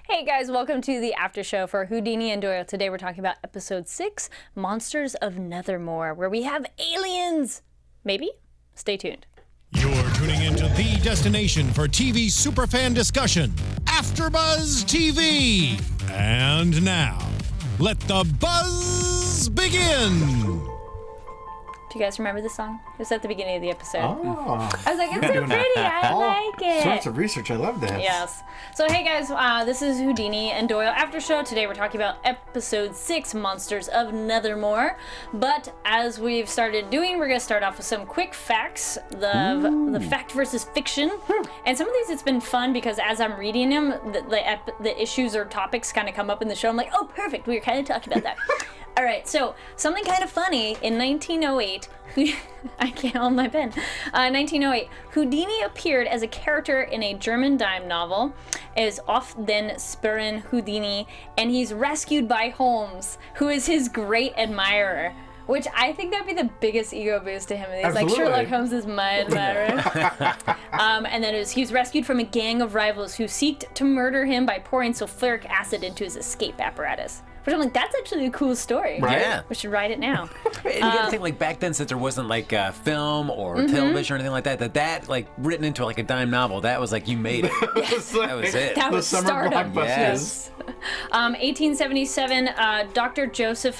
Hey guys, welcome to the after show for Houdini and Doyle. Today we're talking about episode 6, Monsters of Nethermoor, where we have aliens. Maybe? Stay tuned. You're tuning into the destination for TV superfan discussion, AFTERBUZZ TV. And now, let the buzz begin. Do you guys remember this song? It was at the beginning of the episode. Oh. I was like, it's so pretty. I like it. Sorts of research. I love this. Yes. So hey guys, this is Houdini and Doyle After Show. Today we're talking about episode 6, Monsters of Nethermoor. But as we've started doing, we're going to start off with some quick facts, the fact versus fiction. And some of these, it's been fun because as I'm reading them, the issues or topics kind of come up in the show. I'm like, oh, perfect. We were kind of talking about that. All right, so something kind of funny, in 1908, I can't hold my pen. 1908, Houdini appeared as a character in a German dime novel, as Auf den Spuren Houdini, and he's rescued by Holmes, who is his great admirer. Which I think that'd be the biggest ego boost to him. He's like, Sherlock Holmes is my admirer. And then he's rescued from a gang of rivals who seeked to murder him by pouring sulfuric acid into his escape apparatus. Which I'm like, that's actually a cool story. Right? Yeah. We should write it now. And you gotta think, like, back then, since there wasn't, like, film or television or anything like that, that, like, written into, like, a dime novel, that was, like, you made it. Yes. That was it. That was summer stardom. blockbusters. Yes. 1877, Dr. Joseph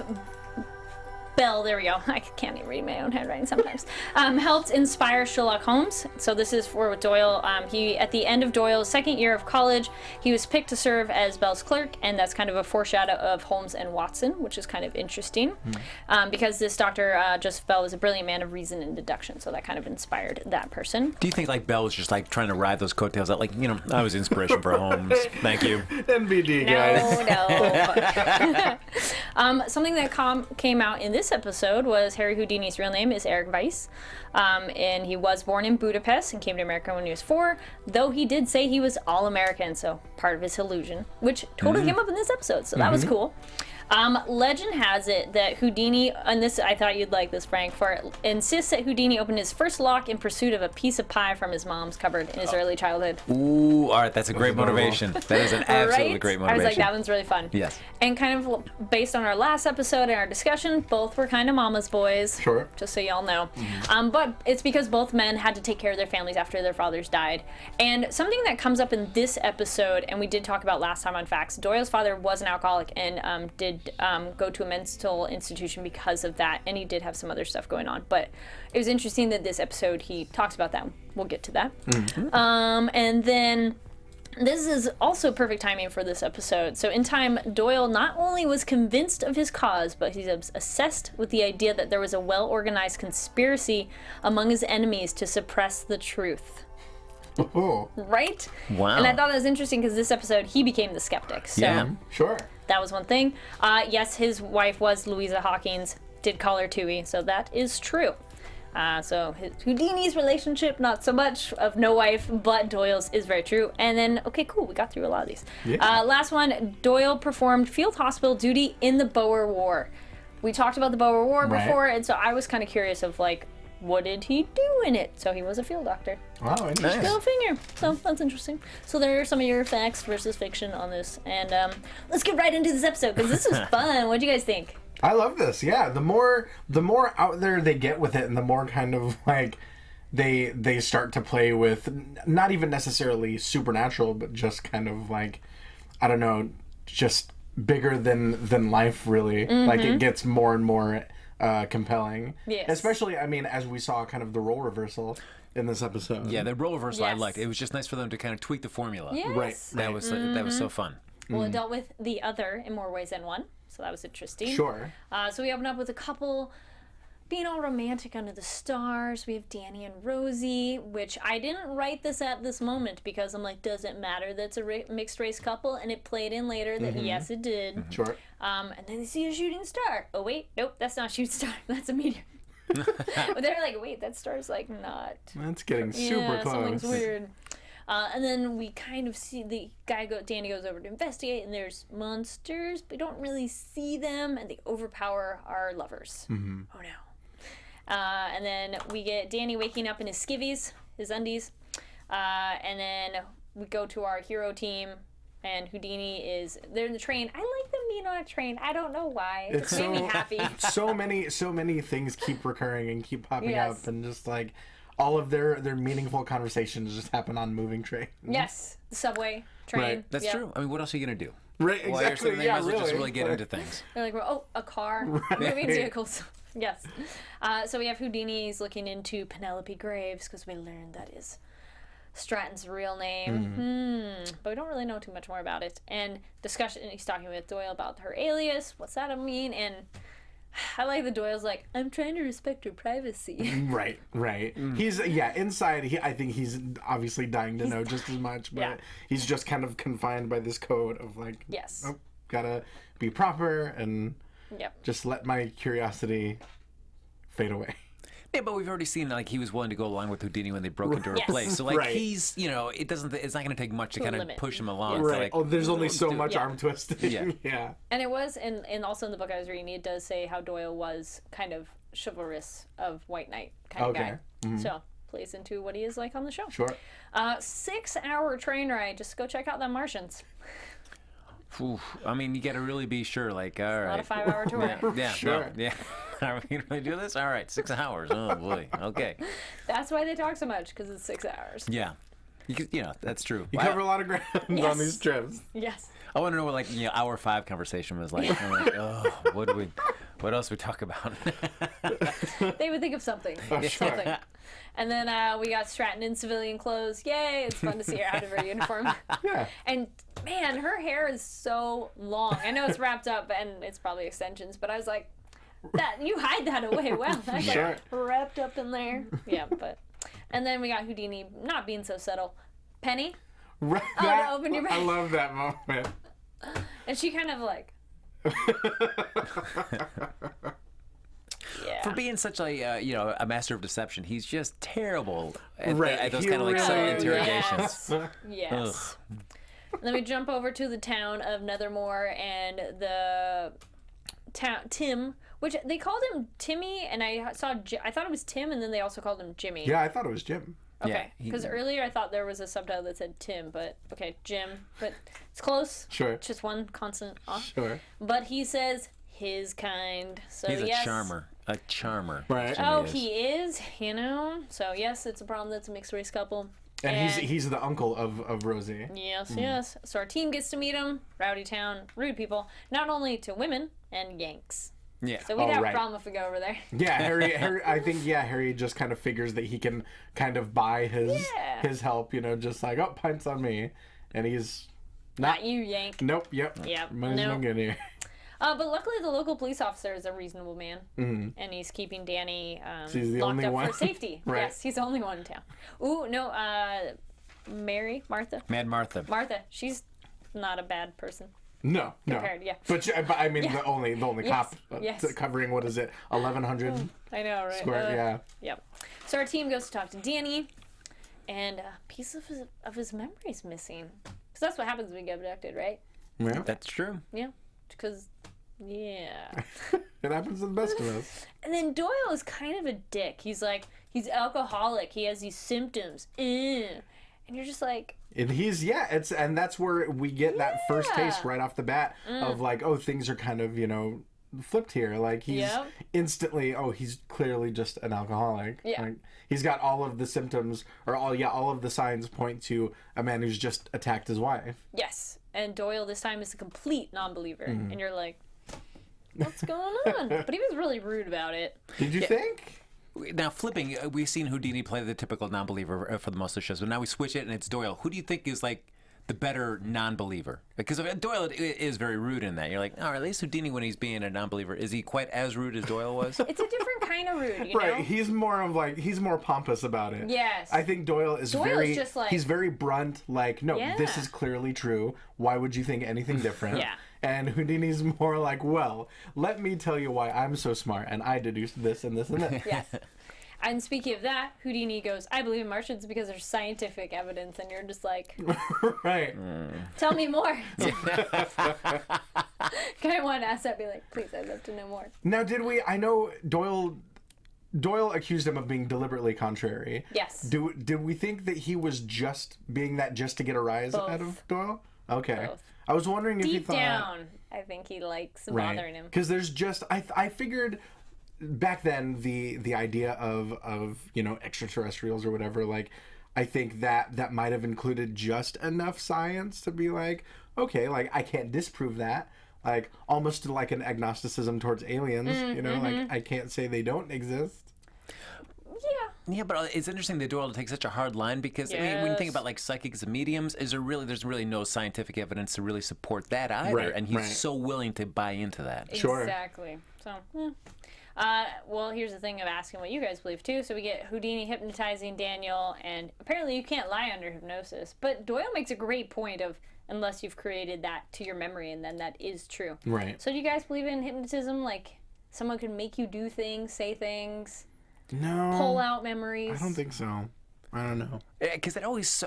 Bell, there we go. I can't even read my own handwriting sometimes. Helped inspire Sherlock Holmes. So this is for Doyle. He, at the end of Doyle's second year of college, he was picked to serve as Bell's clerk, and that's kind of a foreshadow of Holmes and Watson, which is kind of interesting. Because this Dr. Joseph Bell was a brilliant man of reason and deduction, so that kind of inspired that person. Do you think, like, Bell was just, like, trying to ride those coattails out? Like, you know, I was inspiration for Holmes. Thank you. NBD, guys. No. Something that came out in this episode was Harry Houdini's real name is Eric Weiss, and he was born in Budapest and came to America when he was 4, though he did say he was all-American, so part of his illusion, which totally came up in this episode, so that was cool. Legend has it that Houdini, and this, I thought you'd like this, Frank, insists that Houdini opened his first lock in pursuit of a piece of pie from his mom's cupboard in his early childhood. Ooh, all right, that's a great motivation. That is an absolutely great motivation. I was like, that one's really fun. Yes. And kind of based on our last episode and our discussion, both were kind of mama's boys. Sure. Just so y'all know. But it's because both men had to take care of their families after their fathers died. And something that comes up in this episode, and we did talk about last time on Facts, Doyle's father was an alcoholic and did go to a mental institution because of that, and he did have some other stuff going on. But it was interesting that this episode he talks about that. We'll get to that. And then this is also perfect timing for this episode. So in time, Doyle not only was convinced of his cause, but he's obsessed with the idea that there was a well-organized conspiracy among his enemies to suppress the truth. Oh. Right? Wow. And I thought that was interesting because this episode, he became the skeptic. So Yeah. Sure. that was one thing. Yes, his wife was Louisa Hawkins, did call her Tui, so that is true. So Houdini's relationship, not so much of no wife, but Doyle's is very true. And then, okay, cool, we got through a lot of these. Yeah. Last one, Doyle performed field hospital duty in the Boer War. We talked about the Boer War before, and so I was kind of curious of, like, what did he do in it? So he was a field doctor. Wow, interesting. Middle finger. So that's interesting. So there are some of your facts versus fiction on this. And let's get right into this episode because this was fun. What do you guys think? I love this. Yeah, the more out there they get with it, and the more kind of like they start to play with not even necessarily supernatural, but just kind of like, I don't know, just bigger than life really. Like it gets more and more compelling. Yes. Especially, I mean, as we saw kind of the role reversal in this episode. Yeah, the role reversal I Yes. liked. It was just nice for them to kind of tweak the formula. Yes. Right. That was so fun. Well, it dealt with the other in more ways than one. So that was interesting. Sure. So we open up with a couple being all romantic under the stars. We have Danny and Rosie, which I didn't write this at this moment because I'm like, does it matter that's a mixed race couple? And it played in later that yes, it did. Sure. And then they see a shooting star. Oh wait, nope, that's not a shooting star. That's a meteor. But they're like, wait, that star's like not. That's getting super close. Something's weird. And then we kind of see the Danny goes over to investigate, and there's monsters, but we don't really see them, and they overpower our lovers. Oh no. And then we get Danny waking up in his skivvies, his undies. And then we go to our hero team, and Houdini they're in the train. I like them being on a train. I don't know why. It It's just made me happy. so many things keep recurring and keep popping Yes. up, and just like all of their meaningful conversations just happen on moving trains. Yes, the subway, train. Right. That's Yep. true. I mean, what else are you gonna do? Right, While you're exactly. sitting there, Yeah, you might as well just really. really get into things. They're like, well, oh, a car, moving vehicles. Yes. So we have Houdini's looking into Penelope Graves because we learned that is Stratton's real name. But we don't really know too much more about it. And discussion, he's talking with Doyle about her alias. What's that mean? And I like the Doyle's like, I'm trying to respect her privacy. Right. He's inside. I think he's obviously dying to know just as much, but Yeah. he's just kind of confined by this code of like, Yes. oh, gotta be proper and Yep. just let my curiosity fade away. Yeah, but we've already seen like he was willing to go along with Houdini when they broke into her Yes. place. So like Right. he's, it's not going to take much to To a kind of limit. push him along. Yes. to, Right. like, Oh, there's only so do it. much Yeah. arm twisting. Yeah. Yeah. And it was, and also in the book I was reading, it does say how Doyle was kind of chivalrous of White Knight kind Okay. of guy. So plays into what he is like on the show. Sure. 6-hour train ride. Just go check out the Martians. Oof. I mean, you got to really be sure. Like, all right. Not a 5-hour tour. Yeah, Sure. no, yeah. Are we gonna really do this? All right, 6 hours. Oh boy. Okay. That's why they talk so much, because it's 6 hours. Yeah. That's true. You cover a lot of ground Yes. on these trips. Yes. I want to know what hour 5 conversation was like. I'm like, oh, what else we talk about? They would think of something. Something. And then we got Stratton in civilian clothes. Yay! It's fun to see her out of her uniform. Yeah. And man, her hair is so long. I know it's wrapped up and it's probably extensions, but I was like, that you hide that away well. That's Sure. like wrapped up in there. Yeah, but and then we got Houdini not being so subtle. Penny, Right. to open your I bag. love that moment. and she kind of like. Yeah. For being such a master of deception, he's just terrible at, Right, at those he kind of like subtle really- interrogations. Yes. Then we jump over to the town of Nethermoor and the town Tim, which they called him Timmy, and I thought it was Tim, and then they also called him Jimmy. Yeah, I thought it was Jim. Okay. Yeah, Because earlier I thought there was a subtitle that said Tim, but okay, Jim. But it's close. Sure. It's just one consonant off. Sure. But he says his kind. So He's yes. a charmer. A charmer. Right. Jimmy Oh, is. he is, So yes, it's a problem that's a mixed race couple. And he's the uncle of Rosie. Yes, yes. So our team gets to meet him. Rowdy town, rude people, not only to women and Yanks. Yeah. So we'd have right. a problem if we go over there. Yeah, Harry. I think Harry just kind of figures that he can kind of buy his help. Just like, oh, pints on me, and he's Not you, Yank. Nope. Yep. Yep, Money's nope. not good here. But luckily, the local police officer is a reasonable man, and he's keeping Danny He's the locked only up one? for safety. Right. Yes, he's the only one in town. Ooh, no, Martha. Mad Martha. Martha, she's not a bad person. No. Compared, yeah. But I mean, the only Yes, cop yes. covering what is it, 1,100 I know, right? square? Yeah. Yep. So our team goes to talk to Danny, and a piece of his memory is missing. Because that's what happens when we get abducted, right? Yeah. That's true. Yeah. Because, yeah. It happens to the best of us. And then Doyle is kind of a dick. He's like, he's alcoholic. He has these symptoms. And you're just like, And and that's where we get that first Yeah. taste right off the bat of like, oh, things are kind of, flipped here. Like he's Yep. instantly, he's clearly just an alcoholic. Yeah. Like, he's got all of the symptoms or all of the signs point to a man who's just attacked his wife. yes. And Doyle this time is a complete non-believer. And you're like, what's going on? But he was really rude about it. Did you think? Now, flipping, we've seen Houdini play the typical non-believer for the most of the shows, but now we switch it and it's Doyle. Who do you think is like the better non-believer? Because Doyle is very rude in that. You're like, at least Houdini, when he's being a non-believer, is he quite as rude as Doyle was? It's a different kind of rude, Right, know? he's more pompous about it. Yes. I think Doyle is just like- he's very brunt, like, no, this Yeah. is clearly true. Why would you think anything different? Yeah. And Houdini's more like, well, let me tell you why I'm so smart and I deduced this and this and this. Yes. And speaking of that, Houdini goes, I believe in Martians because there's scientific evidence. And you're just like, Right. tell me more. Kind of want to ask that, be like, please, I'd love to know more. Now, I know Doyle accused him of being deliberately contrary. Yes. Did we think that he was just being that just to get a rise Both. out of Doyle? Okay. Both. I was wondering if you Deep thought... down, I think he likes bothering him. Because there's just... I figured back then the idea of extraterrestrials or whatever, like, I think that might have included just enough science to be like, okay, like, I can't disprove that. Like, almost like an agnosticism towards aliens, like, I can't say they don't exist. Yeah, but it's interesting that Doyle takes such a hard line because I mean, when you think about like psychics and mediums, there's really no scientific evidence to really support that either, Right, and he's right. so willing to buy into that. Sure. Exactly. So, well, here's the thing of asking what you guys believe too. So we get Houdini hypnotizing Daniel, and apparently you can't lie under hypnosis. But Doyle makes a great point of unless you've created that to your memory, and then that is true. Right. So do you guys believe in hypnotism? Like someone could make you do things, say things, No. pull out memories? I don't think so. I don't know. Because it always,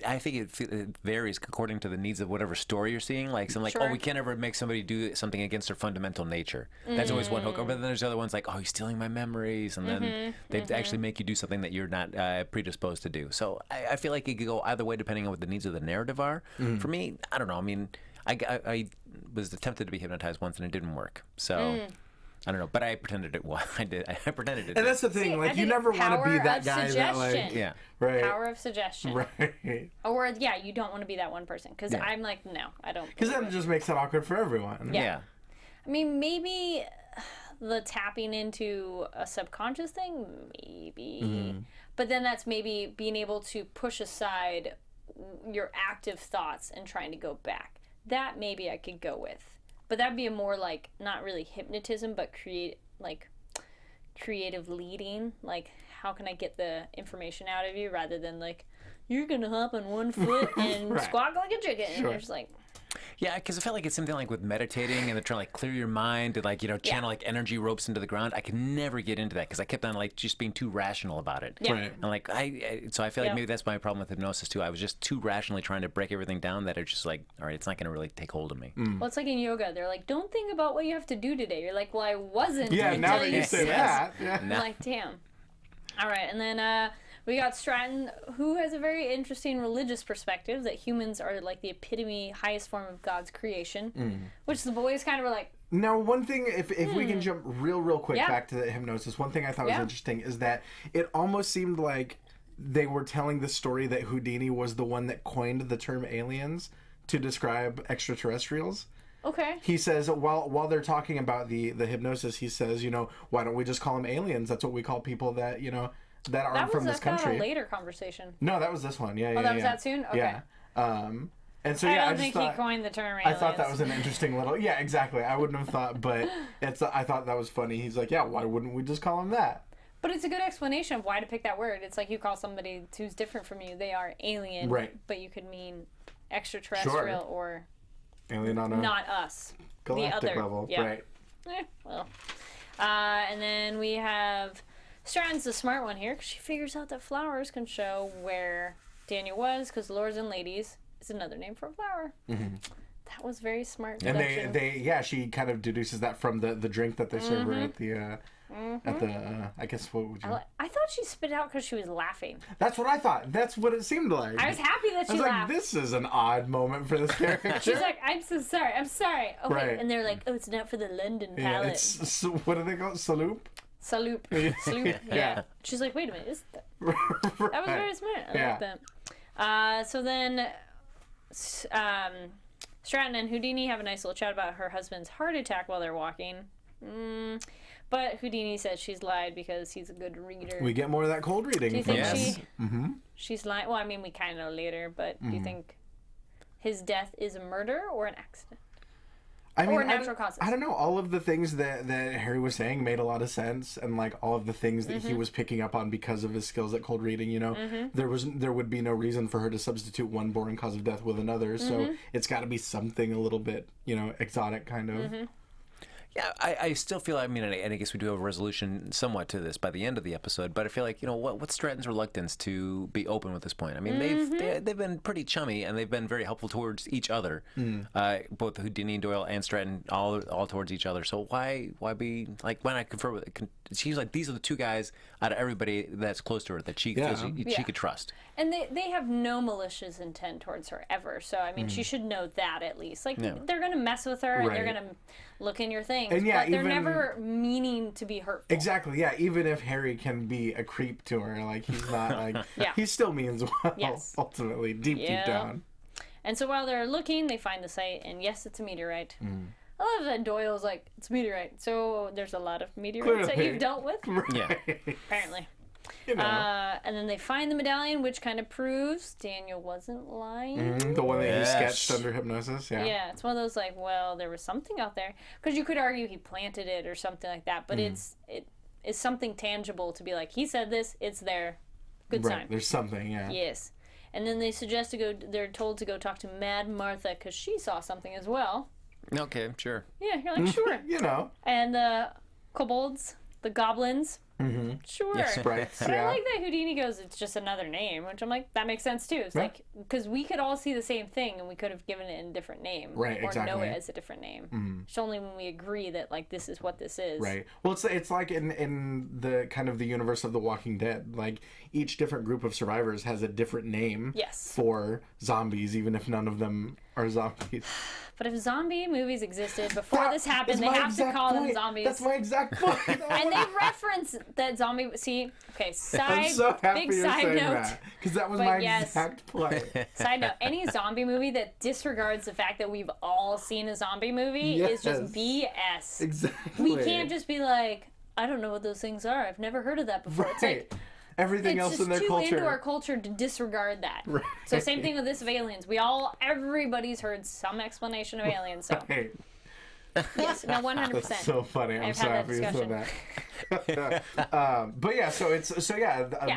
I think it varies according to the needs of whatever story you're seeing. Like, some Sure. we can't ever make somebody do something against their fundamental nature. That's always one hook. But then there's other ones like, oh, he's stealing my memories, and then they actually make you do something that you're not predisposed to do. So I feel like it could go either way depending on what the needs of the narrative are. For me, I don't know. I mean, I was attempted to be hypnotized once and it didn't work. So. I don't know, but I pretended it was. I pretended it. And that's the thing, See, I like, you think never want to be power that of guy that, like... suggestion. Yeah. Right. Power of suggestion. Right. Or, yeah, you don't want to be that one person. Because Yeah. I'm like, no, I don't. Because then believe it just makes it awkward for everyone. Yeah. I mean, maybe the tapping into a subconscious thing, maybe. But then that's maybe being able to push aside your active thoughts and trying to go back. That maybe I could go with. But that'd be a more like, not really hypnotism, but creative leading. Like, how can I get the information out of you rather than like, you're going to hop on one foot and Right. squawk like a chicken. And Sure. you're just like... Yeah, because I felt like it's something like with meditating and they're trying to like clear your mind and like, channel like energy ropes into the ground. I could never get into that because I kept on like just being too rational about it. Yeah. Right. And like so I feel like maybe that's my problem with hypnosis too. I was just too rationally trying to break everything down that it's just like, all right, it's not going to really take hold of me. Well, it's like in yoga. They're like, don't think about what you have to do today. You're like, well, I wasn't. Yeah, now until that you say said that. Yeah. I'm like, damn. All right, and then we got Stratton, who has a very interesting religious perspective that humans are like the epitome, highest form of God's creation, which the boys kind of were like, Now, one thing, if we can jump real quick Yeah. back to the hypnosis, one thing I thought was Yeah. interesting is that it almost seemed like they were telling the story that Houdini was the one that coined the term aliens to describe extraterrestrials. okay. He says, while they're talking about the hypnosis, he says, why don't we just call them aliens? That's what we call people that, that aren't That from was this I thought country. a later conversation. No, that was this one. Yeah, yeah, that was yeah. that soon? Okay. Yeah. And so, I yeah, don't I just think thought... he coined the term I aliens. thought that was an interesting little... Yeah, exactly. I wouldn't have thought, but I thought that was funny. He's like, yeah, why wouldn't we just call him that? But it's a good explanation of why to pick that word. It's like you call somebody who's different from you, they are alien. Right. But you could mean extraterrestrial Sure. or Alien on a not us. galactic the other. level. Yeah. Right. Well. And then we have... Stratton's the smart one here because she figures out that flowers can show where Daniel was because lords and ladies is another name for a flower. Mm-hmm. That was very smart. And deduction. she kind of deduces that from the drink that they serve her at the I guess what would you? I thought she spit out because she was laughing. That's what I thought. That's what it seemed like. I was happy that I she was like, laughed. this is an odd moment for this character. She's like, I'm so sorry. I'm sorry. Okay. Right. And they're like, oh, it's not for the London yeah, palate. it's what do they call it? Saloop? Saloop. Saloop. Yeah. She's like, wait a minute. That was very smart. I like that. So then Stratton and Houdini have a nice little chat about her husband's heart attack while they're walking. But Houdini says she's lied because he's a good reader. We get more of that cold reading. Do you from think this. she's lying? Well, I mean, we kind of know later, but do you think his death is a murder or an accident? I mean, or natural causes? I don't know. All of the things that Harry was saying made a lot of sense, and like all of the things that he was picking up on because of his skills at cold reading. There would be no reason for her to substitute one boring cause of death with another. So it's got to be something a little bit, exotic kind of. Yeah, I still feel, I mean, and I guess we do have a resolution somewhat to this by the end of the episode, but I feel like, what's Stratton's reluctance to be open with this point? I mean, they've been pretty chummy, and they've been very helpful towards each other, both Houdini and Doyle and Stratton, all towards each other. So why not confer with? She's like, these are the two guys out of everybody that's close to her that she could trust. And they have no malicious intent towards her ever. So, I mean, she should know that at least. Like, they're going to mess with her, and they're going to look in your things. And but they're never meaning to be hurtful. Exactly, yeah. Even if Harry can be a creep to her, like, he's not, like, he still means well, ultimately, deep down. And so while they're looking, they find the site, and yes, it's a meteorite. I love that Doyle's like, it's a meteorite. So there's a lot of meteorites that you've dealt with. Right. Apparently. You know. And then they find the medallion, which kind of proves Daniel wasn't lying. The one that he sketched under hypnosis, Yeah, it's one of those like, well, there was something out there. Because you could argue he planted it or something like that. But it is something tangible to be like, he said this, it's there. Good sign. There's something, Yes. And then they suggest they're told to go talk to Mad Martha because she saw something as well. Okay, sure. Yeah, you're like, sure. And the kobolds, the goblins, sure. Yes. Sprites, But I like that Houdini goes, it's just another name, which I'm like, that makes sense too. It's like, because we could all see the same thing and we could have given it a different name. Right, or exactly. know it as a different name. It's only when we agree that, like, this is what this is. Right. Well, it's like in the kind of the universe of The Walking Dead, like, each different group of survivors has a different name for zombies, even if none of them are zombies. But if zombie movies existed before this happened, they have to call them zombies. That's my exact point. And they reference that zombie. See, okay, I'm so happy big you're side saying note. that, because that was my exact point. Side note: any zombie movie that disregards the fact that we've all seen a zombie movie is just BS. Exactly. We can't just be like, I don't know what those things are. I've never heard of that before. It's like, everything else in their culture. It's just too into our culture to disregard that. Right. So same thing with this of aliens. Everybody's heard some explanation of aliens. So yes, no, 100%. That's so funny. I'm so happy you said that. But yeah,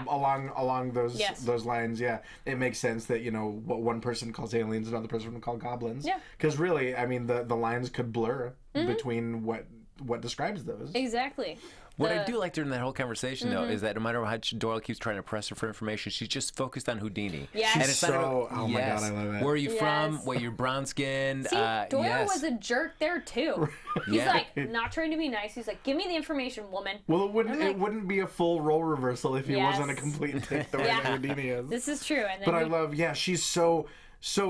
along those lines, it makes sense that what one person calls aliens, another person would call goblins. Yeah. Because really, I mean, the lines could blur between what describes those. Exactly. What I do like during that whole conversation, though, is that no matter how much Doyle keeps trying to press her for information, she's just focused on Houdini. Yes. And it's my God, I love it. Where are you from? Where you're brown-skinned? See, Doyle was a jerk there, too. He's like, not trying to be nice. He's like, give me the information, woman. Well, it wouldn't be a full role reversal if he wasn't a complete dick the way that Houdini is. This is true. And then but I love, she's so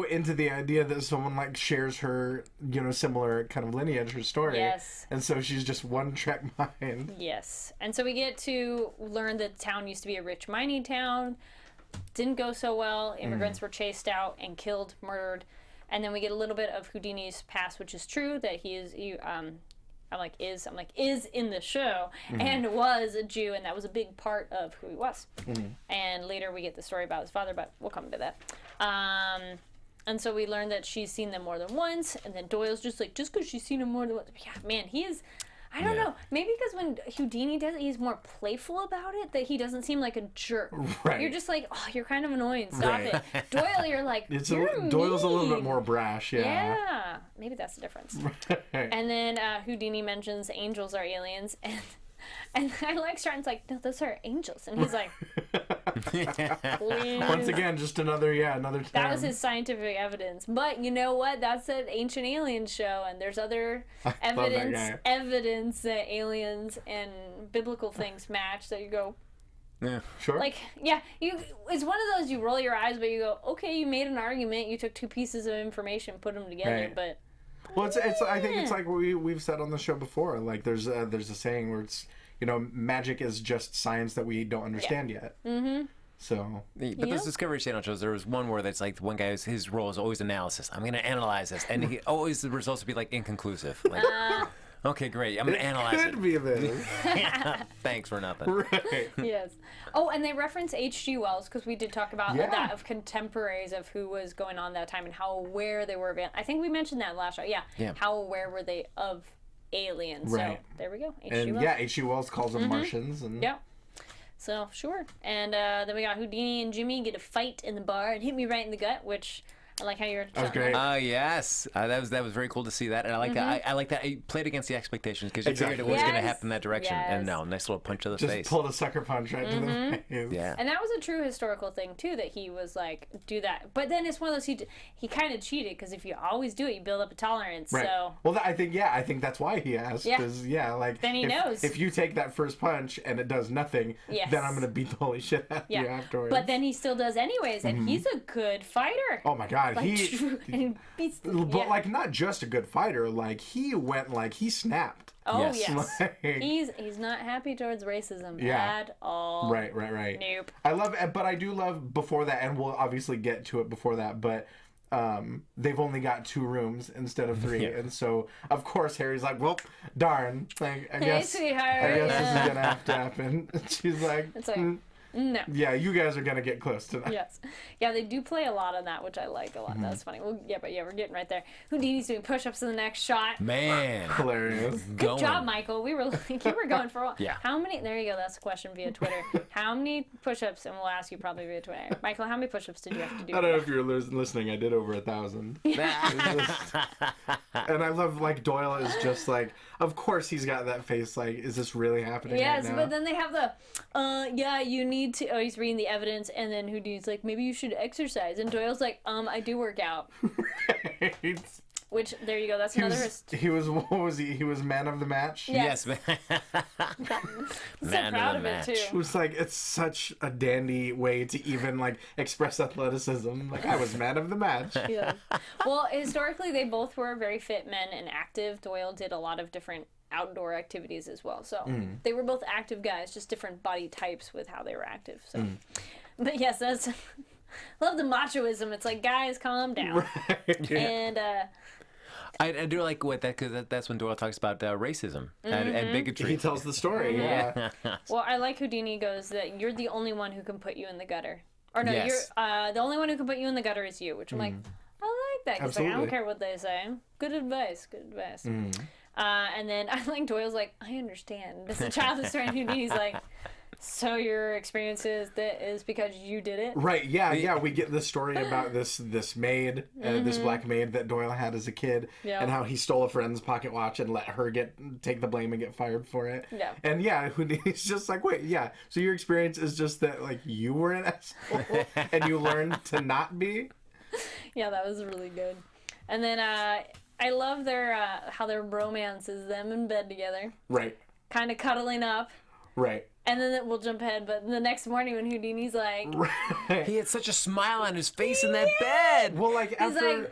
into the idea that someone like shares her, similar kind of lineage, her story. Yes. And so she's just one track mind. Yes. And so we get to learn that the town used to be a rich mining town. Didn't go so well. Immigrants were chased out and killed, murdered. And then we get a little bit of Houdini's past, which is true, that he is in the show and was a Jew, and that was a big part of who he was. And later we get the story about his father, but we'll come to that. And so we learned that she's seen them more than once, and then Doyle's just like, just because she's seen him more than once. Yeah, man, he is, I don't know. Maybe because when Houdini does it, he's more playful about it, that he doesn't seem like a jerk. Right. You're just like, oh, you're kind of annoying. Stop it. Doyle, you're like, Doyle's a little bit more brash, Yeah. Maybe that's the difference. Right. And then Houdini mentions angels are aliens, and I like Stratton's like, no, those are angels. And he's like, please. Once again, just another term. That was his scientific evidence. But you know what? That's an Ancient Aliens show, and there's other evidence that aliens and biblical things match, that you go, yeah, sure. Like, it's one of those you roll your eyes, but you go, okay, you made an argument, you took two pieces of information, put them together, but... Well, it's. I think it's like we've said on the show before. Like, there's a saying where it's, magic is just science that we don't understand yet. Mm-hmm. So. But those Discovery Channel shows, there was one where that's like one guy's his role is always analysis. I'm going to analyze this, and the results would be like inconclusive. Like, okay, great. I'm going to analyze it. Could be this. Thanks for nothing. Right. Yes. Oh, and they reference H.G. Wells, because we did talk about that, of contemporaries of who was going on that time and how aware they were of it. I think we mentioned that last show. Yeah. How aware were they of aliens? Right. So there we go. H.G. Wells. H.G. Wells calls them Martians. And... Yeah. So, sure. And then we got Houdini and Jimmy get a fight in the bar and hit me right in the gut, which I like how you're. That was great. Yes, that was very cool to see that, and I like that. I like that. He played against the expectations because you figured it was going to happen in that direction, and no, nice little punch to the face. Just pulled a sucker punch right to the face. Yeah, and that was a true historical thing too. That he was like do that, but then it's one of those he kind of cheated because if you always do it, you build up a tolerance. Right. So well, I think that's why he asked. Yeah. Like then he knows if you take that first punch and it does nothing, then I'm gonna beat the holy shit out of you afterwards. But then he still does anyways, and he's a good fighter. Oh my god, like, he beats. But like not just a good fighter, like he went like he snapped. Oh yes, like, he's not happy towards racism at all. Right. Nope. I love it, but I do love before that, and we'll obviously get to it before that, but they've only got 2 rooms instead of 3, and so of course Harry's like, well, darn, like I guess sweetheart, this is gonna have to happen. And she's like, it's like no. Yeah, you guys are gonna get close tonight. Yes. Yeah, they do play a lot on that, which I like a lot. That's funny. Well, but we're getting right there. Houdini's doing push-ups in the next shot. Man, hilarious. Good job, Michael. We were like, you were going for a while. Yeah. How many? There you go. That's a question via Twitter. How many push-ups? And we'll ask you probably via Twitter. Michael, how many push-ups did you have to do? I don't know if you're listening. I did over 1,000. And I love like Doyle is just like, of course he's got that face. Like, is this really happening? Yes, right now? but then they have the, you need to. Oh, he's reading the evidence, and then Houdini's like, maybe you should exercise, and Doyle's like, I do work out. Right. Which there you go. That's another. He was what was he? He was man of the match. Yes. man. I'm so Man proud of of the it match. too. It was like it's such a dandy way to even like express athleticism. Like I was man of the match. Yeah. Well, historically, they both were very fit men and active. Doyle did a lot of different outdoor activities as well. So they were both active guys, just different body types with how they were active. So, but yes, that's love the machoism. It's like, guys, calm down. Right. And I do like what that because that's when Doyle talks about racism and bigotry. He tells the story. Yeah. well, I like Houdini goes that you're the only one who can put you in the gutter. Or no, Yes. you're the only one who can put you in the gutter is you. Which I'm like, I like that because like, I don't Absolutely. care what they say. Good advice. Good advice. And then I like Doyle's like, I understand. As a child is trying Houdini's like, so your experience is because you did it? Right. Yeah. We get the story about this maid, this black maid that Doyle had as a kid, and how he stole a friend's pocket watch and let her take the blame and get fired for it. Yeah. And Houdini's just like, wait, so your experience is just that like you were an asshole and you learned to not be. Yeah, that was really good. And then I love their how their romance is them in bed together, Right. kind of cuddling up. Right. And then we'll jump ahead, but the next morning when Houdini's like, He had such a smile on his face in that bed. Well, like He's after,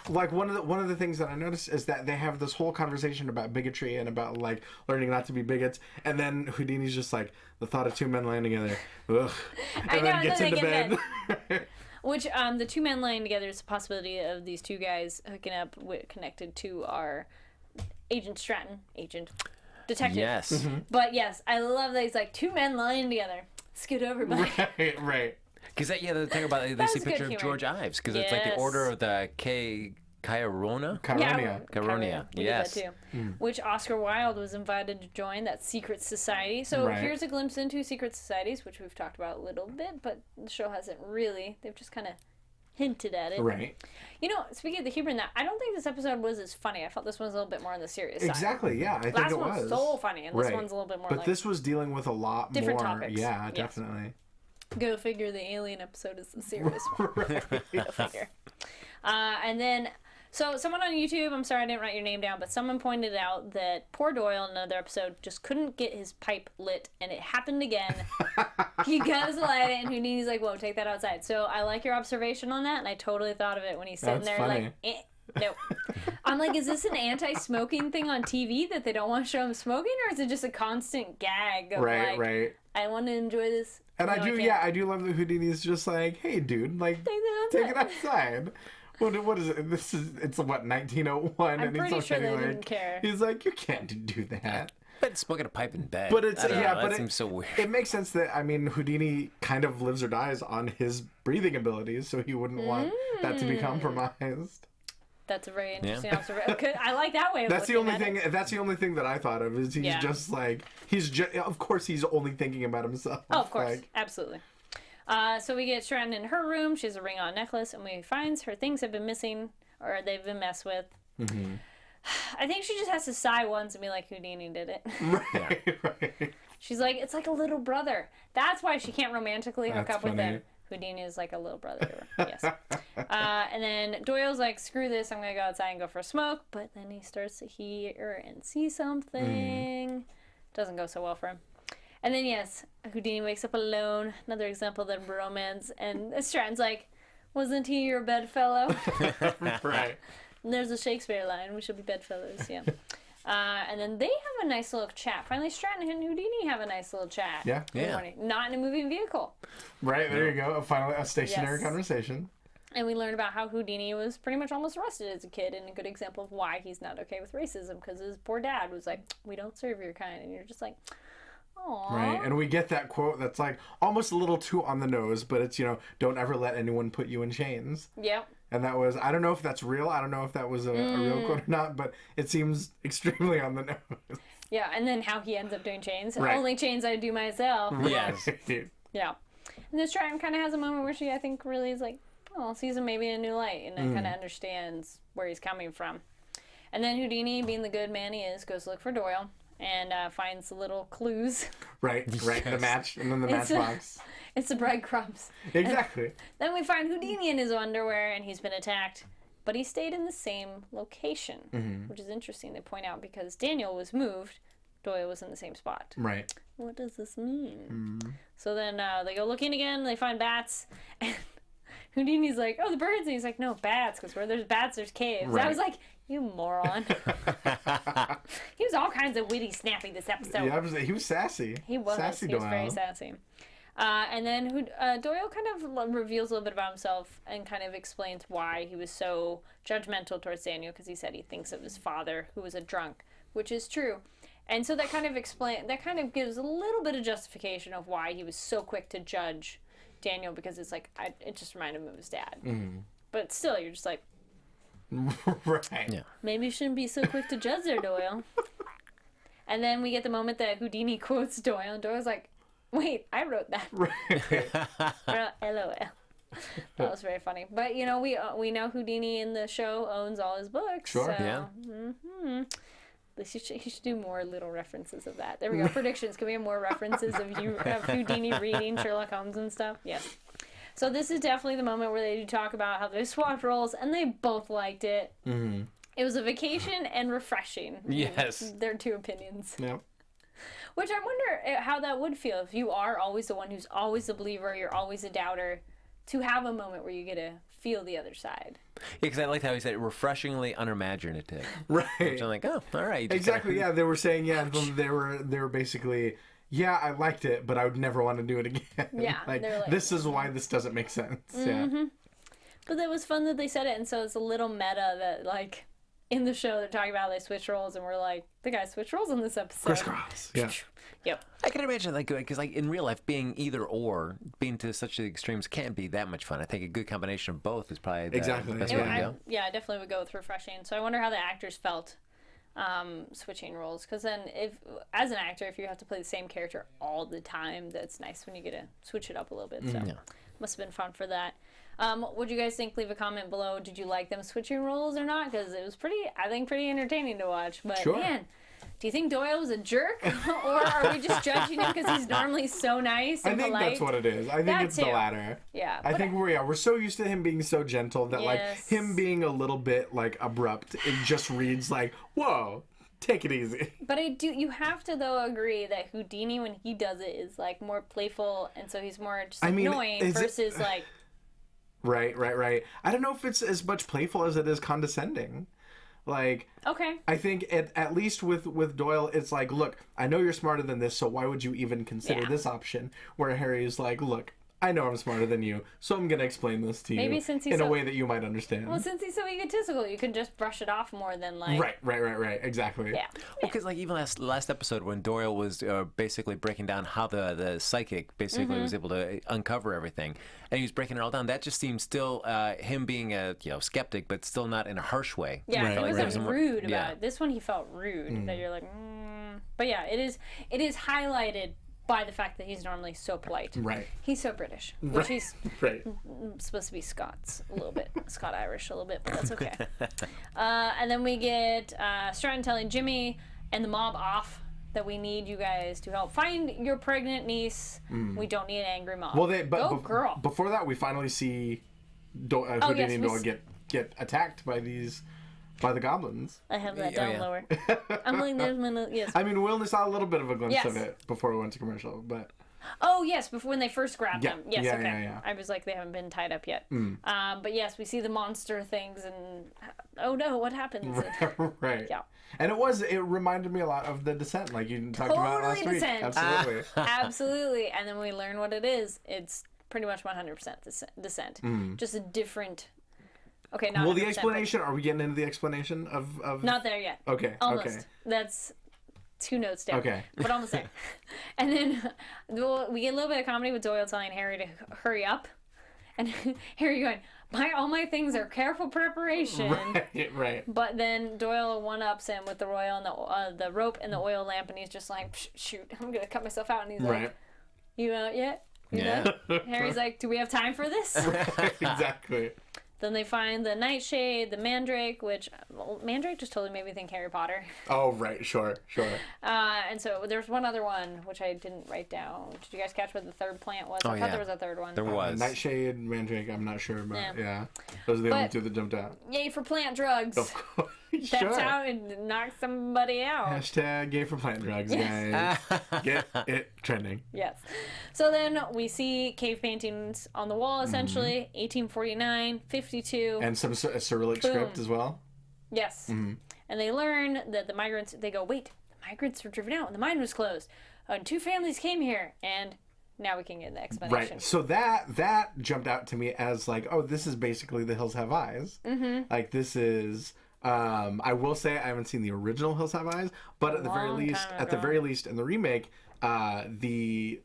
like one of the things that I noticed is that they have this whole conversation about bigotry and about like learning not to be bigots, and then Houdini's just like the thought of 2 men lying together, ugh, I know, then and gets then into they get bed. which the 2 men lying together is a possibility of these 2 guys hooking up connected to our Agent Stratton, detective. Yes. But yes, I love that he's like 2 men lying together. Scoot over, buddy. Right. Because the thing about it, they That see was a good picture of humor. George Ives because it's like the Yes. Order of the Cairona. Caronia. Caronia, We yes. did that too. Which Oscar Wilde was invited to join, that secret society. So Right. here's a glimpse into secret societies, which we've talked about a little bit, but the show hasn't really. They've just kind of hinted at it. Right. You know, speaking of the humor in that, I don't think this episode was as funny. I felt this one was a little bit more on the serious side. Exactly. Yeah, I think Last it one was was so funny, and this Right. one's a little bit more But like this was dealing with a lot different more. topics. Yeah, Yes. definitely. Go figure, the alien episode is the serious one. Go figure. And then, so someone on YouTube, I'm sorry I didn't write your name down, but someone pointed out that poor Doyle in another episode just couldn't get his pipe lit, and it happened again. He goes to light it, and Houdini's like, whoa, take that outside. So I like your observation on that, and I totally thought of it when he's sitting That's there funny. like, no. I'm like, is this an anti-smoking thing on TV that they don't want to show him smoking, or is it just a constant gag of like, Right. I want to enjoy this? And No, I do, can't. I do love that Houdini's just like, hey, dude, like, Take that take it outside. outside. What is it? It's what, 1901? I'm and pretty he's sure looking they like, didn't care. He's like, you can't do that. But smoking a pipe in bed. But it's I don't know, but that seems so weird. It makes sense that Houdini kind of lives or dies on his breathing abilities, so he wouldn't want that to be compromised. That's a very interesting observation. I like that way of That's the looking only at thing. it. That's the only thing that I thought of is he's just like Of course, he's only thinking about himself. Oh, of course, Like, absolutely. So we get Stratton in her room. She has a ring on necklace, and we find her things have been missing, or they've been messed with. Mm-hmm. I think she just has to sigh once and be like, Houdini did it. Right. She's like, it's like a little brother. That's why she can't romantically hook up with him. Houdini is like a little brother to her. Yes. And then Doyle's like, screw this, I'm going to go outside and go for a smoke. But then he starts to hear and see something. Doesn't go so well for him. And then, yes, Houdini wakes up alone. Another example of romance. And Stratton's like, wasn't he your bedfellow? Right. And there's a Shakespeare line, we should be bedfellows, yeah. And then they have a nice little chat. Finally, Stratton and Houdini have a nice little chat. Yeah. Not in a moving vehicle. Right, there you go. Finally, a stationary conversation. And we learned about how Houdini was pretty much almost arrested as a kid, and a good example of why he's not okay with racism, because his poor dad was like, we don't serve your kind. And you're just like, aww. Right, and we get that quote that's like almost a little too on the nose, but it's, don't ever let anyone put you in chains. Yep. And that was, I don't know if that's real. I don't know if that was a real quote or not, but it seems extremely on the nose. Yeah, and then how he ends up doing chains. Right. Only chains I do myself. Yes. Yeah. And this Stratton kind of has a moment where she, I think, really is like, sees him maybe in a new light, and then kind of understands where he's coming from. And then Houdini, being the good man he is, goes to look for Doyle and finds the little clues. Right. The match, and then the matchbox. It's the breadcrumbs. Exactly. And then we find Houdini in his underwear, and he's been attacked. But he stayed in the same location, which is interesting to point out, because Daniel was moved. Doyle was in the same spot. Right. What does this mean? So then they go looking again, they find bats, and Houdini's like, the birds. And he's like, no, bats, because where there's bats, there's caves. Right. I was like, you moron. He was all kinds of witty, snappy this episode. Yeah, he was sassy. He was. Sassy He was Doyle. very sassy. And then Doyle kind of reveals a little bit about himself and kind of explains why he was so judgmental towards Daniel, because he said he thinks of his father, who was a drunk, which is true. And so that kind of gives a little bit of justification of why he was so quick to judge Daniel, because it's like, it just reminded him of his dad. But still, you're just like, Right. Yeah. maybe you shouldn't be so quick to judge there, Doyle. And then we get the moment that Houdini quotes Doyle, and Doyle's like, wait, I wrote that. LOL. That was very funny. But, we know Houdini in the show owns all his books. Sure. So, Yeah. He should do more little references of that. There we go. Predictions. Can we have more references of Houdini reading Sherlock Holmes and stuff? Yes. So this is definitely the moment where they do talk about how they swapped roles, and they both liked it. Mm-hmm. It was a vacation and refreshing. Yes. Their two opinions. Yep. Which I wonder how that would feel if you are always the one who's always a believer, you're always a doubter, to have a moment where you get to feel the other side. Yeah, because I liked how he said refreshingly unimaginative. Right. Which I'm like, all right. You just Exactly. Yeah, they were saying, they were basically, I liked it, but I would never want to do it again. Yeah. like, they're like, this is why this doesn't make sense. Mm-hmm. Yeah. But it was fun that they said it, and so it's a little meta that, like, in the show they're talking about they switch roles, and we're like, the guy switched roles in this episode. Crisscross. Yeah. Yep. I can imagine, because in real life, being either or, being to such extremes can't be that much fun. I think a good combination of both is probably the Exactly. best Yeah. way to go. I definitely would go with refreshing. So I wonder how the actors felt switching roles, because then as an actor, if you have to play the same character all the time, that's nice when you get to switch it up a little bit. So must have been fun for that. What do you guys think? Leave a comment below. Did you like them switching roles or not? Because it was pretty entertaining to watch. But man, do you think Doyle was a jerk, or are we just judging him because he's normally so nice and I think polite? that's what it is. I think it's the latter. Yeah. I think we're so used to him being so gentle that like him being a little bit like abrupt, it just reads like, whoa, take it easy. But you have to though agree that Houdini, when he does it, is like more playful, and so he's more just annoying versus like. Right. I don't know if it's as much playful as it is condescending. Like, okay. I think at least with Doyle, it's like, look, I know you're smarter than this, so why would you even consider this option? Where Harry's like, look, I know I'm smarter than you, so I'm going to explain this to you in a way that you might understand. Well, since he's so egotistical, you can just brush it off more than like... Right. Exactly. Yeah. Well, because like even last episode when Doyle was basically breaking down how the psychic basically was able to uncover everything, and he was breaking it all down, that just seemed still him being a skeptic, but still not in a harsh way. Yeah, he wasn't rude about it. This one he felt rude. That you're like, But yeah, it is highlighted by the fact that he's normally so polite. Right. He's so British, which he's Right. supposed to be Scots a little bit, Scot-Irish a little bit, but that's okay. And then we get Stratton telling Jimmy and the mob off that we need you guys to help find your pregnant niece. We don't need an angry mob. Well, Go girl. Before that, we finally see Houdini and Doyle get attacked by the goblins. I have that down lower. I'm like, there's my yes. I mean, we only saw a little bit of a glimpse of Yes. it before we went to commercial, but Oh yes, before when they first grabbed Yeah. them. Yes, Yeah, okay. yeah. I was like, they haven't been tied up yet. But yes, we see the monster things, and oh no, what happens? right. Yeah. And it reminded me a lot of the Descent, like you talked about last Totally week. Descent. Absolutely. Absolutely. And then we learn what it is. It's pretty much 100% Descent. Just a different. Okay, not. Well, the 100%, explanation. Are we getting into the explanation of? but not there yet. Okay. Almost. Okay. That's 2 notes down. Okay. But almost there. And then we get a little bit of comedy with Doyle telling Harry to hurry up, and Harry going, all my things are careful preparation. Right. But then Doyle one-ups him with the the rope and the oil lamp, and he's just like, shoot, I'm gonna cut myself out. And he's Right. like, you out yet? You Yeah. done? Harry's like, do we have time for this? Exactly. Then they find the nightshade, the mandrake, which mandrake just totally made me think Harry Potter. Oh, right. Sure. And so there's one other one which I didn't write down. Did you guys catch what the third plant was? I thought there was a third one. There was. Nightshade, Mandrake. I'm not sure, but Yeah. yeah, those are the only But- two that jumped out. Yay for plant drugs. Of course. That's Sure. how it knocks somebody out. Hashtag gay for plant drugs, guys. Get it trending. Yes. So then we see cave paintings on the wall, essentially. 1849, 52. And some Cyrillic script as well. Yes. And they learn that the migrants, they go, wait, the migrants were driven out and the mine was closed. And 2 families came here. And now we can get the explanation. Right. So that jumped out to me as like, oh, this is basically The Hills Have Eyes. Like this is. I will say I haven't seen the original Hills Have Eyes, but at the very least, in the remake, the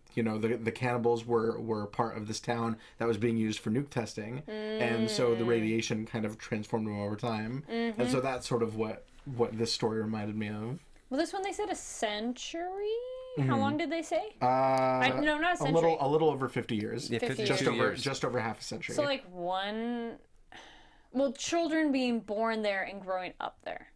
cannibals were part of this town that was being used for nuke testing, and so the radiation kind of transformed them over time, and so that's sort of what this story reminded me of. Well, this one they said a century? How long did they say? No, not a A century. little over 50 years. Yeah, 50 52 years. Just over half a century. So like children being born there and growing up there.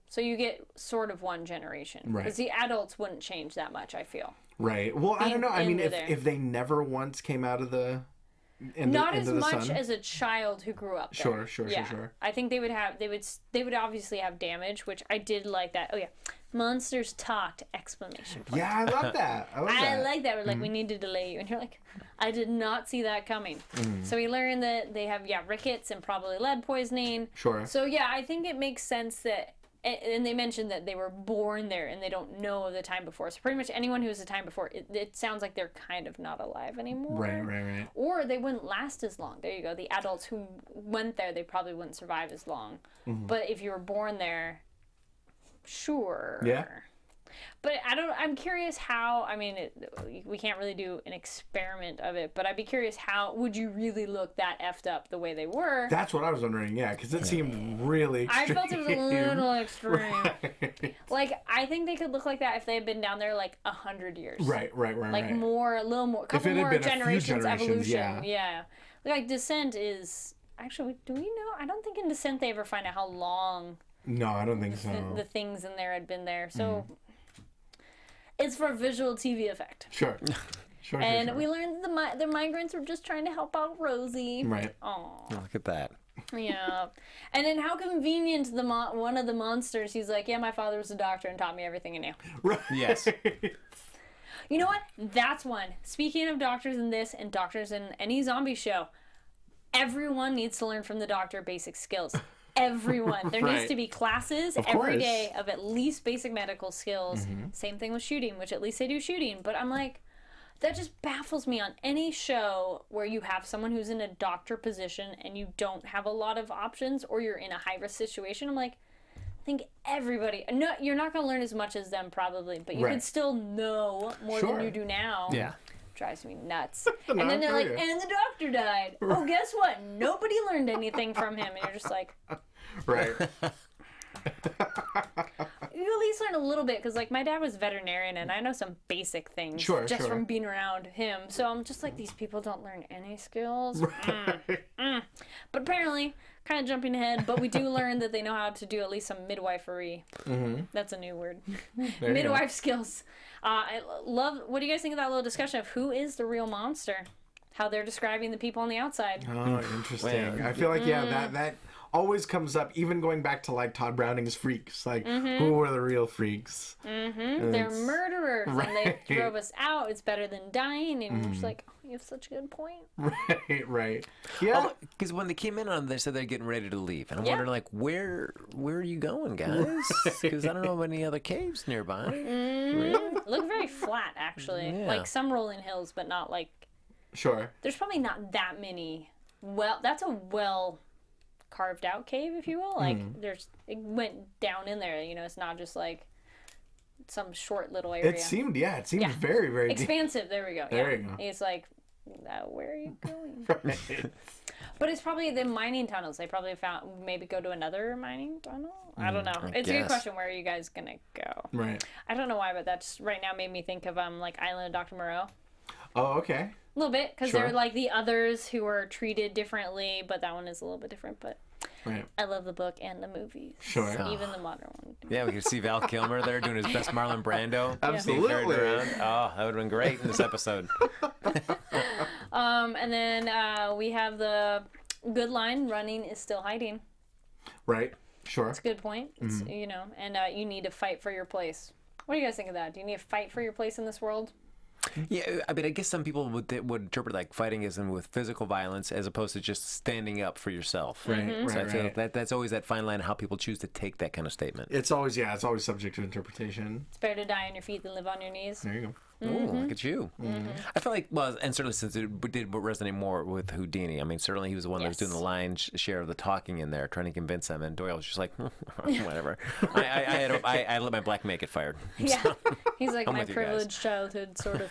So you get sort of one generation. Right. Because the adults wouldn't change that much, I feel. Right. Well, I don't know. I mean, into there. if they never once came out of the Not into as the much sun. as a child who grew up there. Sure. I think they would obviously have damage, which I did like that. Oh yeah, monsters talked! Exclamation point. Yeah, I love that. I like that. We're like, we need to delay you, and you're like, I did not see that coming. So we learned that they have rickets and probably lead poisoning. Sure. So yeah, I think it makes sense that. And they mentioned that they were born there and they don't know of the time before. So pretty much anyone who was the time before, it sounds like they're kind of not alive anymore. Right. Or they wouldn't last as long. There you go. The adults who went there, they probably wouldn't survive as long. But if you were born there, sure. Yeah. But I'm curious how, I mean, we can't really do an experiment of it, but I'd be curious how, would you really look that effed up the way they were? That's what I was wondering, yeah, because it seemed really extreme. I felt it was a little extreme. Like, I think they could look like that if they had been down there like 100 years. Right. Like a little more, couple it had more been a few generations evolution. yeah. Like Descent is, actually, do we know? I don't think in Descent they ever find out how long No, I don't think so. the things in there had been there. So it's for visual TV effect. Sure. And we learned that the migrants were just trying to help out Rosie. Right. Aw. Look at that. Yeah. And then how convenient one of the monsters, he's like, yeah, my father was a doctor and taught me everything I knew. Right. Yes. You know what? That's one. Speaking of doctors in this and doctors in any zombie show, everyone needs to learn from the doctor basic skills. Everyone. There needs to be classes every day of at least basic medical skills. Same thing with shooting, which at least they do shooting. But I'm like, that just baffles me on any show where you have someone who's in a doctor position and you don't have a lot of options or you're in a high-risk situation. I'm like, I think everybody... No, you're not going to learn as much as them probably, but you could still know more than you do now. Yeah. Drives me nuts. And then they're like, and the doctor died. Oh, guess what? Nobody learned anything from him. And you're just like... Right. you at least learn a little bit, because like my dad was veterinarian and I know some basic things just from being around him. So I'm just like, these people don't learn any skills. But apparently, kind of jumping ahead, but we do learn that they know how to do at least some midwifery. That's a new word. Midwife skills. I love, what do you guys think of that little discussion of who is the real monster? How they're describing the people on the outside. Oh, interesting. I feel like, that always comes up, even going back to like Todd Browning's Freaks. Like, who were the real freaks? They're murderers, and they drove us out. It's better than dying. And we're just like, oh, you have such a good point. Right. Yeah. Because when they came in on, they said they're getting ready to leave, and I'm wondering like, where are you going, guys? Because I don't know of any other caves nearby. Look very flat, actually. Yeah. Like some rolling hills, but not like. Sure. There's probably not that many. Well, that's a carved out cave, if you will. Like it went down in there, it's not just like some short little area. It seemed very, very expansive. There we go. There you go. It's like, where are you going? But it's probably the mining tunnels. They probably found, maybe go to another mining tunnel. I don't know. It's a good question. Where are you guys gonna go? Right. I don't know why, but that just right now made me think of like Island of Dr. Moreau. Oh, okay. A little bit, because they're like the others who are treated differently, but that one is a little bit different. But I love the book and the movies. Sure. Even the modern one. Yeah, we could see Val Kilmer there doing his best Marlon Brando. Absolutely. Oh, that would have been great in this episode. And then we have the good line, running is still hiding. Right. Sure. That's a good point. It's, and you need to fight for your place. What do you guys think of that? Do you need to fight for your place in this world? Yeah, I mean, I guess some people would interpret like fighting as in with physical violence as opposed to just standing up for yourself. Right, So I feel like that's always that fine line how people choose to take that kind of statement. It's always subject to interpretation. It's better to die on your feet than live on your knees. There you go. Oh, look at you. I feel like, well, and certainly since it did resonate more with Houdini. I mean, certainly he was the one that was doing the lion's share of the talking in there, trying to convince him, and Doyle was just like, whatever. I let my black make it fired. Yeah. He's like, my with you privileged childhood, sort of.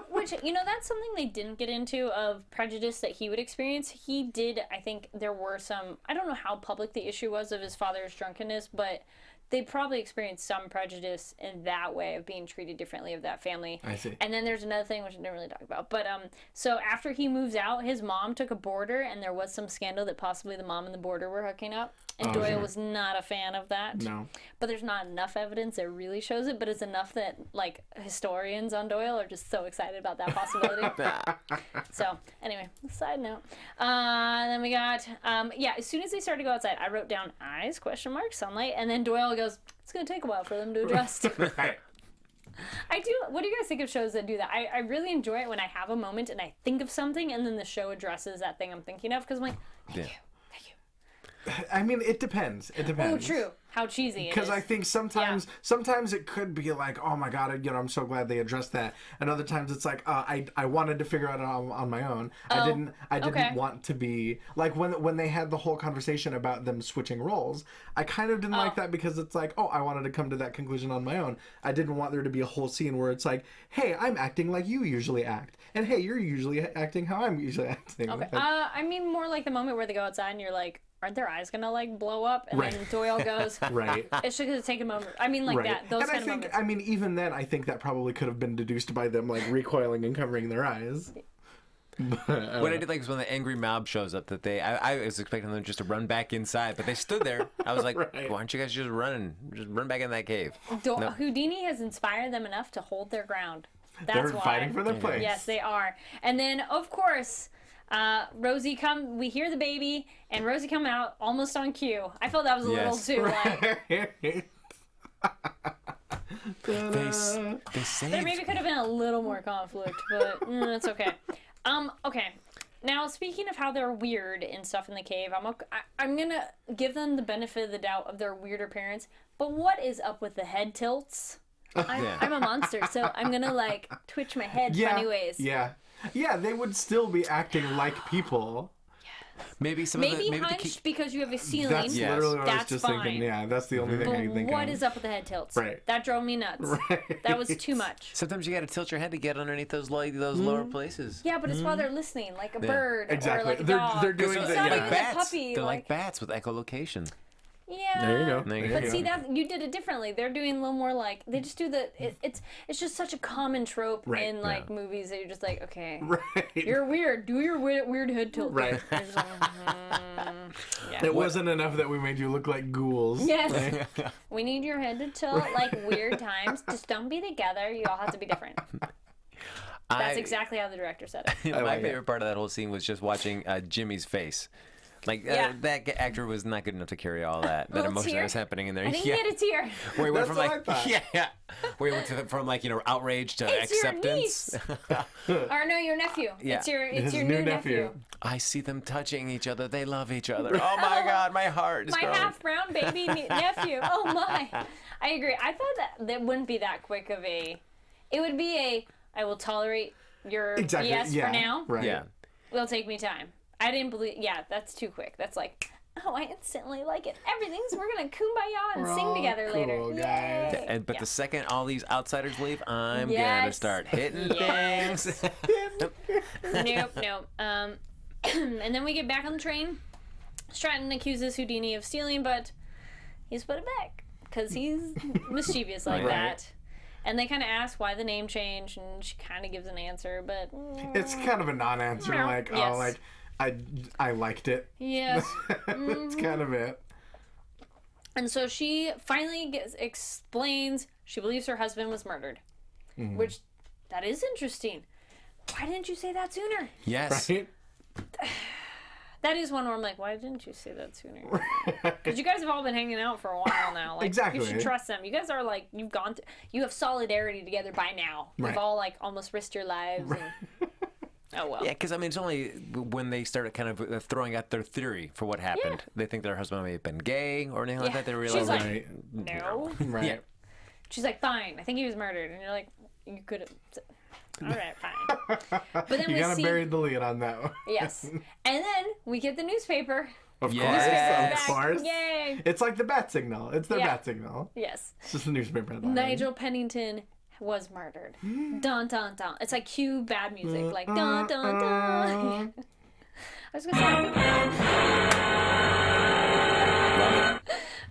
Which, that's something they didn't get into of prejudice that he would experience. He did, I think there were some, I don't know how public the issue was of his father's drunkenness, but they probably experienced some prejudice in that way of being treated differently of that family. I see. And then there's another thing which I didn't really talk about. But so after he moves out, his mom took a boarder, and there was some scandal that possibly the mom and the boarder were hooking up. And Doyle was not a fan of that. No. But there's not enough evidence that really shows it, but it's enough that like historians on Doyle are just so excited about that possibility. So anyway, side note. Then we got as soon as they started to go outside, I wrote down eyes, ? Sunlight, and then Doyle goes, it's gonna take a while for them to adjust. Right. I do. What do you guys think of shows that do that? I really enjoy it when I have a moment and I think of something and then the show addresses that thing I'm thinking of, because I'm like, thank you. I mean, it depends. It depends. Oh, true. How cheesy it is. Because I think sometimes it could be like, oh my god, I'm so glad they addressed that. And other times it's like, I wanted to figure out it on my own. I didn't want to be like when they had the whole conversation about them switching roles. I kind of didn't like that, because it's like, I wanted to come to that conclusion on my own. I didn't want there to be a whole scene where it's like, hey, I'm acting like you usually act, and hey, you're usually acting how I'm usually acting. Okay. I mean more like the moment where they go outside and you're like, aren't their eyes gonna like blow up? And then Doyle goes, right. It's just gonna take a moment. I mean, like that. Those and kind I think, of moments. I mean, even then, I think that probably could have been deduced by them like recoiling and covering their eyes. What I did like was when the angry mob shows up, that I was expecting them just to run back inside, but they stood there. I was like, why aren't you guys just run back in that cave? Houdini has inspired them enough to hold their ground. That's They're why. fighting for their place. Yes, they are. And then, of course, Rosie we hear the baby, and Rosie come out almost on cue. I felt that was a little too like. They saved. There maybe could have been a little more conflict, but it's okay. Okay. Now, speaking of how they're weird and stuff in the cave, I'm gonna give them the benefit of the doubt of their weird appearance. But what is up with the head tilts? I'm a monster, so I'm gonna like twitch my head funny ways. Yeah, they would still be acting like people. Maybe hunched because you have a ceiling. That's literally what I was just fine. thinking. Yeah, that's the only thing I can think of. What is up with the head tilts? Right. That drove me nuts. Right. That was too much. Sometimes you got to tilt your head to get underneath those lower places. Yeah, but it's while they're listening, like a bird Exactly. or like a dog. They're doing it's the not yeah. even a puppy. They're like bats with echolocation. Yeah. There you go. There you But go. see that you did it differently. They're doing a little more like they just do the. It's just such a common trope Right. in like movies that you're just like, okay, Right. you're weird. Do your weird head tilt. Right. You're just like, yeah. It wasn't enough that we made you look like ghouls. Yes. We need your head to tilt like weird times. Just don't be together. You all have to be different. That's exactly how the director said it. My like it. favorite part of that whole scene was just watching Jimmy's face. Like, Yeah. that actor was not good enough to carry all that Little emotion tear? that was happening in there. I think he had a tear. Where he went That's from what I thought. yeah, where he went from like outrage to It's your acceptance. Or no, your nephew. Yeah. It's your His new nephew. I see them touching each other. They love each other. Oh my God, my heart is My growing. half brown baby nephew. Oh my. I agree. I thought that wouldn't be that quick of a. It would be a. I will tolerate your Exactly. BS yeah. for now. Right. Yeah. It'll take me time. I didn't believe. Yeah, that's too quick. That's like. Oh, I instantly like it. Everything's. We're gonna kumbaya and We're sing all together later. cool, guys. Yay. But Yeah. the second all these outsiders leave, I'm gonna Yes. start hitting Yes. things. Nope. And then we get back on the train. Stratton accuses Houdini of stealing, but he's put it back because he's mischievous like Right. that. And they kind of ask why the name change, and she kind of gives an answer, but It's kind of a non-answer. No. Like, Yes. oh, like I liked it. yes. That's kind of it. And so she finally explains she believes her husband was murdered, which that is interesting. Why didn't you say that sooner? Yes. Right? That is one where I'm like, why didn't you say that sooner? Because you guys have all been hanging out for a while now. Like, Exactly. You should trust them. You guys are like, you have solidarity together by now. Right. You've all like almost risked your lives. And, oh well. Yeah, because I mean, it's only when they started kind of throwing out their theory for what happened. They think their husband may have been gay or anything like that. They realize, She's like, Right. no. Right. yeah, She's like, fine. I think he was murdered. And you're like, you could have. All right, fine. But then You we gotta see. bury the lead on that one. Yes. And then we get the newspaper. Of Yes. course. Of course. Yay. It's like the bat signal. It's their Yeah. bat signal. Yes. It's just a newspaper headline. Nigel Pennington was murdered. Dun dun dun. It's like cue bad music, like dun dun dun. I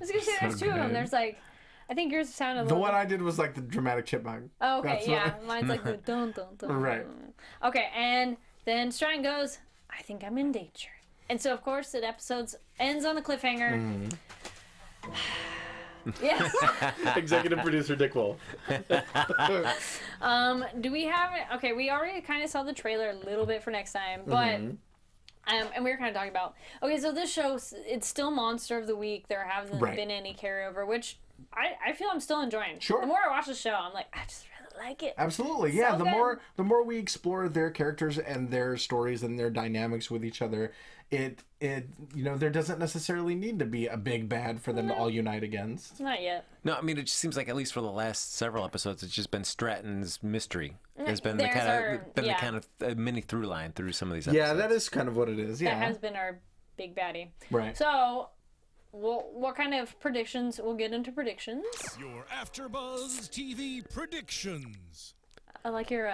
was gonna say there's two of them. good. There's like, I think yours sounded a The little. one I did was like the dramatic chipmunk. Oh, okay, That's yeah. what- Mine's like the dun dun dun. Right. Okay, and then Stratton goes, I think I'm in danger. And so, of course, the episode ends on a cliffhanger. Yes. Executive producer Dick Wolf. Do we have it? Okay, we already kind of saw the trailer a little bit for next time, but and we were kind of talking about. Okay, so this show, it's still Monster of the Week. There hasn't Right. been any carryover, which I feel I'm still enjoying. Sure. The more I watch the show, I'm like, I just really like it. Absolutely, yeah. So the good. more we explore their characters and their stories and their dynamics with each other, it there doesn't necessarily need to be a big bad for them to all unite against. Not yet. no, I mean, it just seems like at least for the last several episodes, it's just been Stratton's mystery. Has been There's the kind of mini through line through some of these episodes. Yeah, that is kind of what it is. Yeah, That has been our big baddie. right. So, what kind of predictions? We'll get into predictions. Your AfterBuzz TV predictions. I like your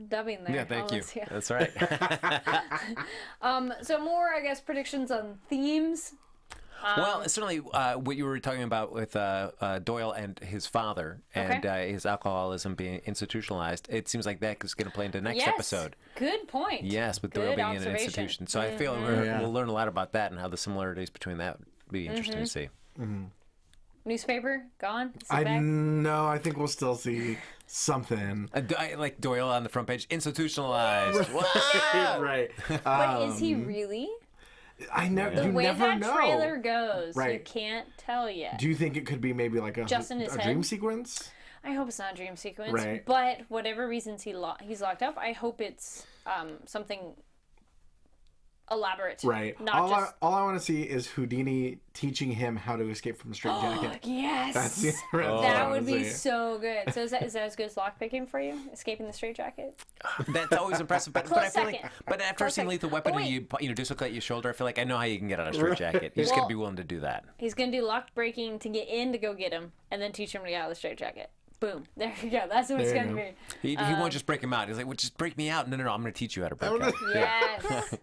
dubbing there. Yeah, thank you. Almost, yeah. That's right. So more, I guess, predictions on themes. Well, certainly what you were talking about with Doyle and his father and his alcoholism being institutionalized, it seems like that is going to play into next Yes. episode. Good point. Yes, with Good Doyle being in an observation. institution. So I feel Yeah. we'll learn a lot about that and how the similarities between that would be interesting to see. Newspaper gone. Sit I back. know. I think we'll still see something. Like Doyle on the front page, institutionalized. Wow. Right. But is he really? I know. The You way never that know. trailer goes, you Right. can't tell yet. Do you think it could be maybe like a Just in his dream head? sequence? I hope it's not a dream sequence. Right. But whatever reasons he's locked up, I hope it's something elaborate. Right. Not all just. I want to see is Houdini teaching him how to escape from the straitjacket. Yes. That's the that's what I That wanna would be see. so good. So is that as good as lockpicking for you? Escaping the straitjacket? That's always impressive. But Close I feel second. but after Close seeing second. Lethal Weapon Oh, and wait. you dislocate your shoulder, I feel like I know how you can get out of a straitjacket. You just got Well- to be willing to do that. He's gonna do lock breaking to get in to go get him, and then teach him to get out of the straitjacket. Boom. There you go. That's what it's There you gonna go. be. He won't just break him out. He's like, well, just break me out. No, I'm going to teach you how to break out. Yes.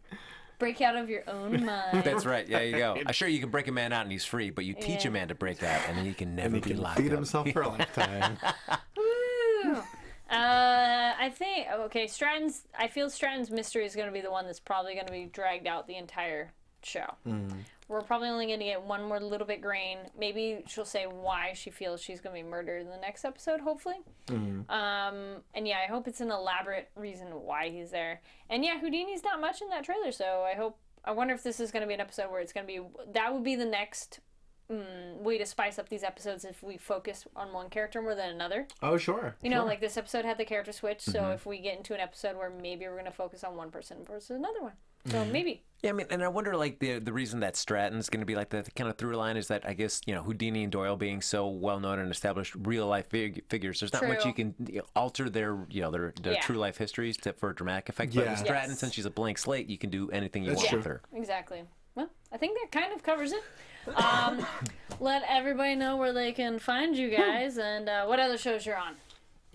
Break out of your own mind. That's right. There you go. I'm sure you can break a man out and he's free, but you teach a man to break out and then he can never be locked up. Feed himself for a lifetime. Woo! I think I feel Stratton's mystery is going to be the one that's probably going to be dragged out the entire show. We're probably only going to get one more little bit grain. Maybe she'll say why she feels she's going to be murdered in the next episode, hopefully. And yeah, I hope it's an elaborate reason why he's there. And yeah, Houdini's not much in that trailer, so I wonder if this is going to be an episode where it's going to be, that would be the next way to spice up these episodes if we focus on one character more than another. Oh, sure. You know, like this episode had the character switch, so if we get into an episode where maybe we're going to focus on one person versus another one. So maybe. Yeah, I mean, and I wonder, like, the reason that Stratton's going to be, like, the kind of through line is that, I guess, you know, Houdini and Doyle being so well-known and established real-life figures, there's not much you can alter their true-life histories for a dramatic effect. But with Stratton, since she's a blank slate, you can do anything you want with her. Exactly. Well, I think that kind of covers it. Let everybody know where they can find you guys and what other shows you're on.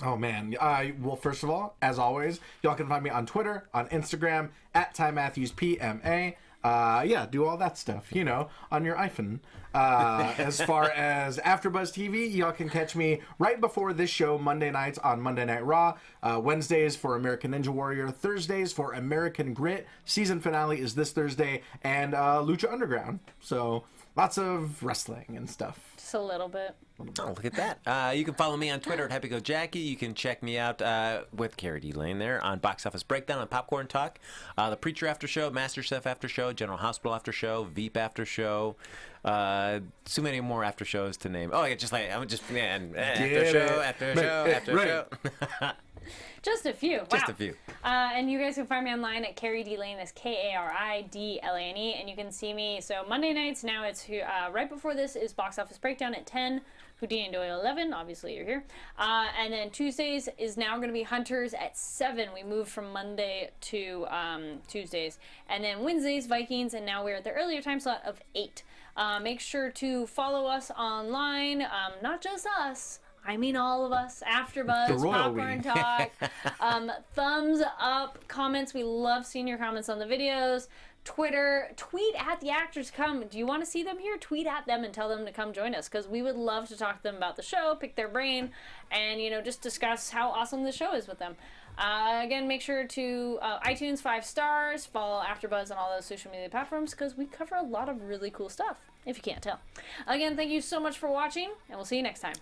Oh, man. Well, first of all, as always, y'all can find me on Twitter, on Instagram, at TyMatthewsPMA. Yeah, do all that stuff, you know, on your iPhone. As far as AfterBuzz TV, y'all can catch me right before this show, Monday nights on Monday Night Raw, Wednesdays for American Ninja Warrior, Thursdays for American Grit. Season finale is this Thursday, and Lucha Underground. So lots of wrestling and stuff. Just a little bit. Oh, look at that. You can follow me on Twitter at HappyGoJackie. You can check me out with Kari D. Lane there on Box Office Breakdown on Popcorn Talk. The Preacher After Show, MasterChef After Show, General Hospital After Show, Veep After Show. Too many more after shows to name. Oh, yeah, just like, I'm just, man, after show. Just a few. Just a few. And you guys can find me online at Kari D. Lane. That's KARIDLANE. And you can see me. So Monday nights, now it's right before this is Box Office Breakdown at 10. Houdini and Doyle 11. Obviously, you're here. And then Tuesdays is now going to be Hunters at 7. We moved from Monday to Tuesdays. And then Wednesdays, Vikings. And now we're at the earlier time slot of 8. Make sure to follow us online. Not just us. I mean all of us. AfterBuzz, Popcorn Talk. Thumbs up, comments. We love seeing your comments on the videos. Twitter, tweet at the actors. Come. Do you want to see them here? Tweet at them and tell them to come join us, because we would love to talk to them about the show, pick their brain, and, you know, just discuss how awesome the show is with them. Again, make sure to iTunes 5 stars, follow AfterBuzz on all those social media platforms, because we cover a lot of really cool stuff, if you can't tell. Again, thank you so much for watching, and we'll see you next time.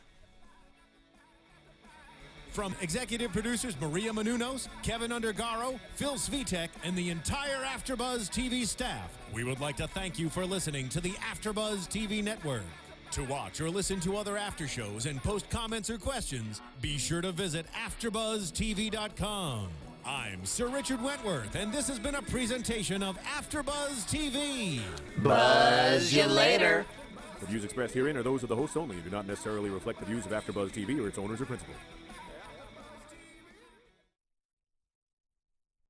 From executive producers Maria Menounos, Kevin Undergaro, Phil Svitek, and the entire AfterBuzz TV staff, we would like to thank you for listening to the AfterBuzz TV network. To watch or listen to other after shows and post comments or questions, be sure to visit AfterBuzzTV.com. I'm Sir Richard Wentworth, and this has been a presentation of AfterBuzz TV. Buzz you later. The views expressed herein are those of the hosts only and do not necessarily reflect the views of AfterBuzz TV or its owners or principals.